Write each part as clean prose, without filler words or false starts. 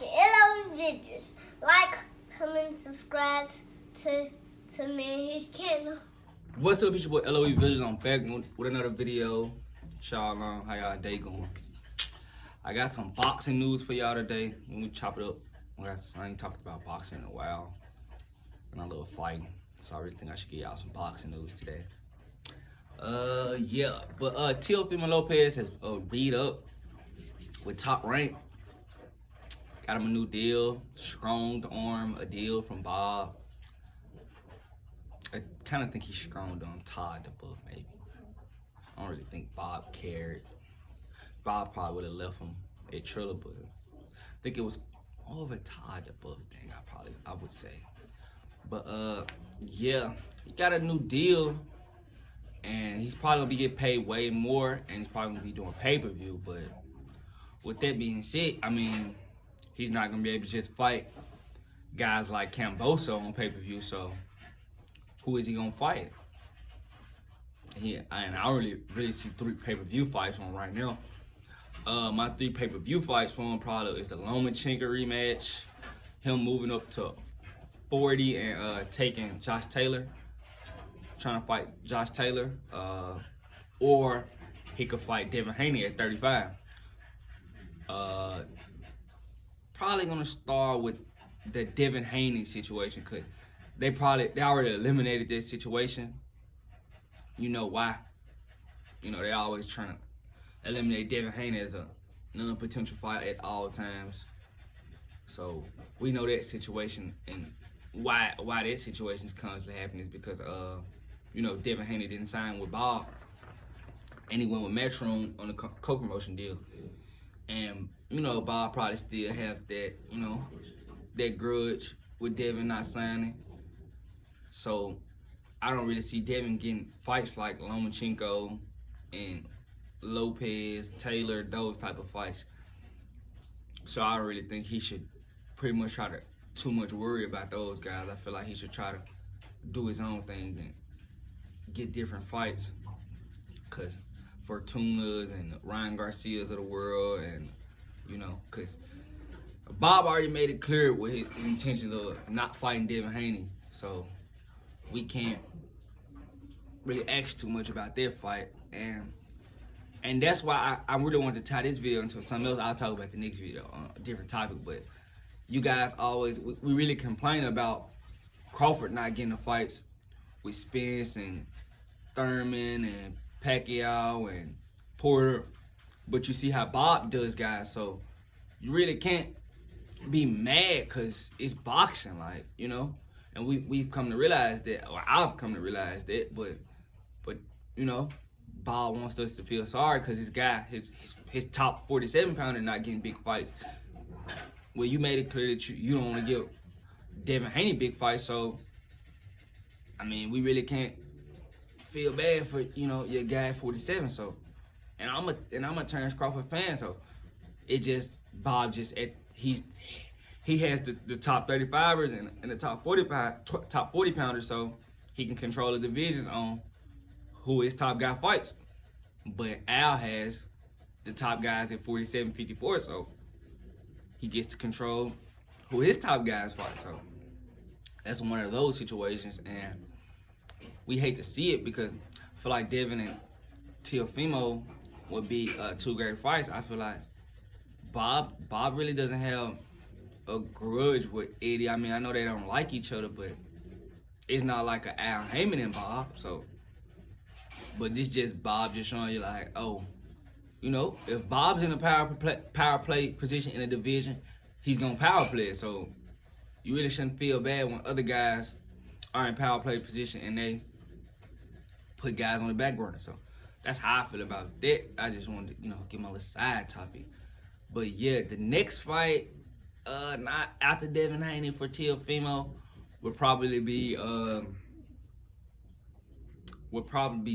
watching LOV videos. Like, comment, subscribe to me and his channel. What's up, it's your boy LOE Visions. I'm back with another video. Shalom, how y'all day going? I got some boxing news for y'all today. When we chop it up, I ain't talked about boxing in a while. And a little fighting. So I really think I should give y'all some boxing news today. Teofimo Lopez has beat up with Top Rank. Got him a new deal, strong arm, a deal from Bob. I kind of think he stronged on Todd above, maybe. I don't really think Bob cared. Bob probably would have left him at Triller, but I think it was more of a Todd above thing, I would say. But yeah, he got a new deal, and he's probably gonna be getting paid way more, and he's probably gonna be doing pay-per-view. But with that being said, I mean, he's not gonna be able to just fight guys like Camboso on pay-per-view. So who is he gonna fight? I don't really see 3 pay-per-view fights on right now. My 3 pay-per-view fights for him probably is the Lomachenko rematch, him moving up to 40 and taking Josh Taylor, trying to fight Josh Taylor, or he could fight Devin Haney at 35. Probably gonna start with the Devin Haney situation, because they already eliminated this situation. You know why? You know, they always trying to eliminate Devin Haney as a non-potential fight at all times. So we know that situation, and why that situation is constantly happening is because you know, Devin Haney didn't sign with Bob, and he went with Metro on the co-promotion deal. And you know, Bob probably still have that, you know, that grudge with Devin not signing. So I don't really see Devin getting fights like Lomachenko and Lopez, Taylor, those type of fights. So I don't really think he should pretty much try to too much worry about those guys. I feel like he should try to do his own thing and get different fights. Cause Fortunas and Ryan Garcias of the world, and you know, cause Bob already made it clear with his intentions of not fighting Devin Haney. So we can't really ask too much about their fight, and that's why I really wanted to tie this video into something else. I'll talk about the next video on a different topic. But you guys always, we really complain about Crawford not getting the fights with Spence and Thurman and Pacquiao and Porter, but you see how Bob does, guys. So you really can't be mad because it's boxing, like, you know. And we've come to realize that, or I've come to realize that, but you know, Bob wants us to feel sorry because his top 47 pounder not getting big fights. Well, you made it clear that you don't want to give Devin Haney big fights, so I mean, we really can't feel bad for, you know, your guy at 47. So, and I'm a Terrence Crawford fan, so it just Bob just he has the top 35ers and the top 40 pounders, so he can control the divisions on who his top guy fights. But Al has the top guys at 47, 54, so he gets to control who his top guys fight. So that's one of those situations, and we hate to see it because I feel like Devin and Teofimo would be 2 great fights. I feel like Bob really doesn't have a grudge with Eddie. I mean, I know they don't like each other, but it's not like an Al Heyman and Bob. So, but this just Bob just showing you like, oh, you know, if Bob's in a power play position in a division, he's gonna power play it. So you really shouldn't feel bad when other guys are in power play position and they put guys on the back burner. So that's how I feel about that. I just wanted to, you know, give my little side topic. But yeah, the next fight, not after Devin Haney for Teofimo, would probably be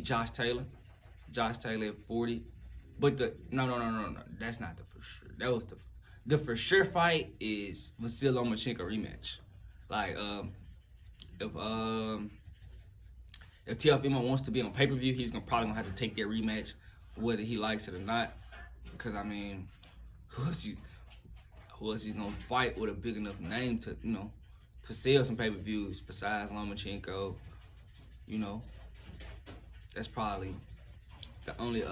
Josh Taylor. Josh Taylor at 40. But no, that's not the for sure. That was the for sure fight is Vasily Lomachenko rematch. Like if Teofimo wants to be on pay-per-view, he's probably gonna have to take that rematch, whether he likes it or not. Because I mean, who else he's gonna fight with a big enough name to, you know, to sell some pay-per-views besides Lomachenko. You know, that's probably the only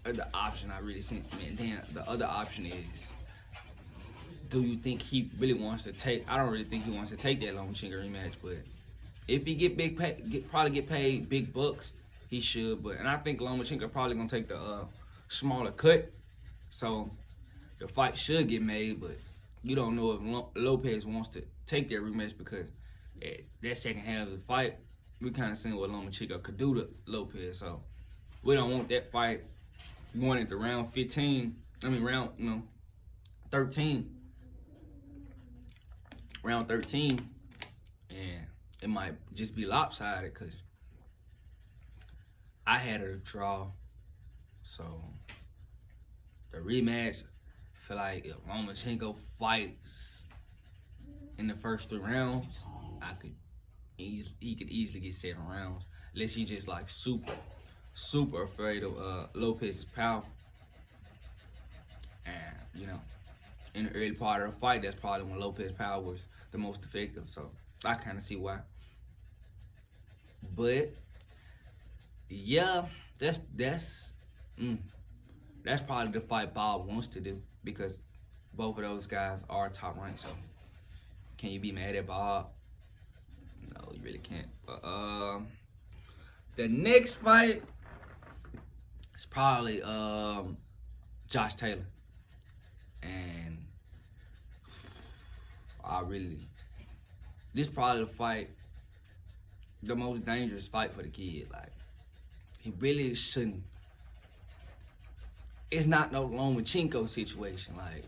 other option I really see. And then the other option is, do you think he really wants to take? I don't really think he wants to take that Lomachenko rematch, but if he probably get paid big bucks, he should. But and I think Lomachenko probably gonna take the smaller cut, so the fight should get made. But you don't know if Lopez wants to take that rematch, because at that second half of the fight, we kind of seen what Lomachenko could do to Lopez. So we don't want that fight going into round 13, round 13, and it might just be lopsided, because I had a draw. So the rematch, I feel like if Lomachenko fights in the first 3 rounds, he could easily get 7 rounds, unless he just like super afraid of Lopez's power. And you know, in the early part of the fight, that's probably when Lopez's power was the most effective. So I kind of see why. But yeah, that's probably the fight Bob wants to do, because both of those guys are top ranked. So can you be mad at Bob? No, you really can't. But the next fight is probably Josh Taylor, and this probably the most dangerous fight for the kid. Like, he really shouldn't. It's not no Lomachenko situation. Like,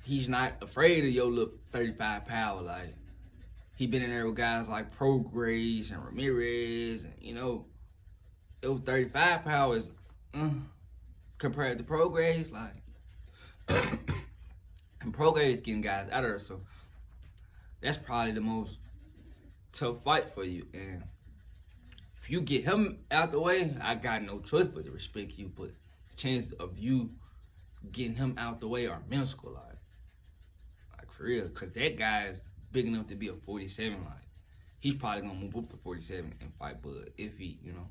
he's not afraid of your little 35 power. Like, he been in there with guys like Prograis and Ramirez, and you know, those 35 powers compared to Prograis, like, and Prograis getting guys out of there. So that's probably the most tough fight for you. And if you get him out the way, I got no choice but to respect you. But the chances of you getting him out the way are minuscule, like for real, because that guy is big enough to be a 47. Like, he's probably gonna move up to 47 and fight Bud if he, you know,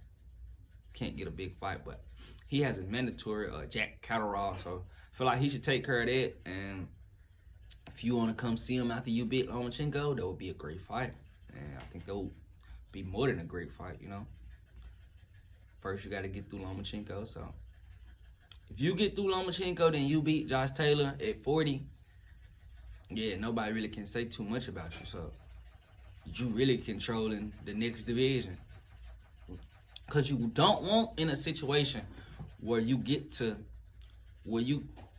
can't get a big fight. But he has a mandatory Jack Catterall, so I feel like he should take care of that. And if you want to come see him after you beat Lomachenko, that would be a great fight. And I think that would be more than a great fight, you know. First, you got to get through Lomachenko. So if you get through Lomachenko, then you beat Josh Taylor at 40. Yeah, nobody really can say too much about you. So you really controlling the next division. Because you don't want in a situation where you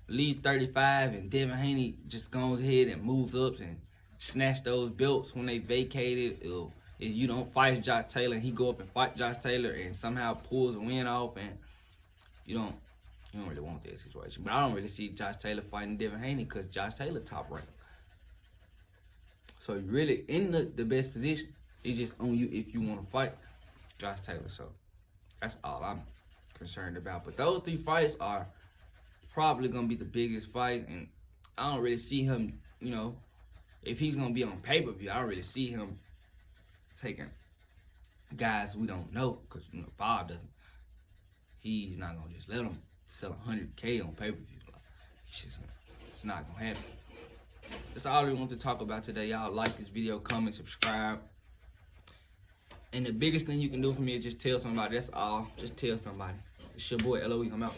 leave 35 and Devin Haney just goes ahead and moves up and snatch those belts when they vacated. If you don't fight Josh Taylor and he go up and fight Josh Taylor and somehow pulls a win off, and you don't really want that situation. But I don't really see Josh Taylor fighting Devin Haney, because Josh Taylor top ranked. So you're really in the best position. It's just on you if you want to fight Josh Taylor. So that's all I'm concerned about. But those 3 fights are probably going to be the biggest fights. And I don't really see him, you know, if he's going to be on pay-per-view, I don't really see him taking guys we don't know. Because, you know, Bob doesn't. He's not going to just let him sell $100K on pay-per-view. Like, it's not going to happen. That's all we want to talk about today. Y'all like this video, comment, subscribe. And the biggest thing you can do for me is just tell somebody. That's all. Just tell somebody. It's your boy, LOE. I'm out.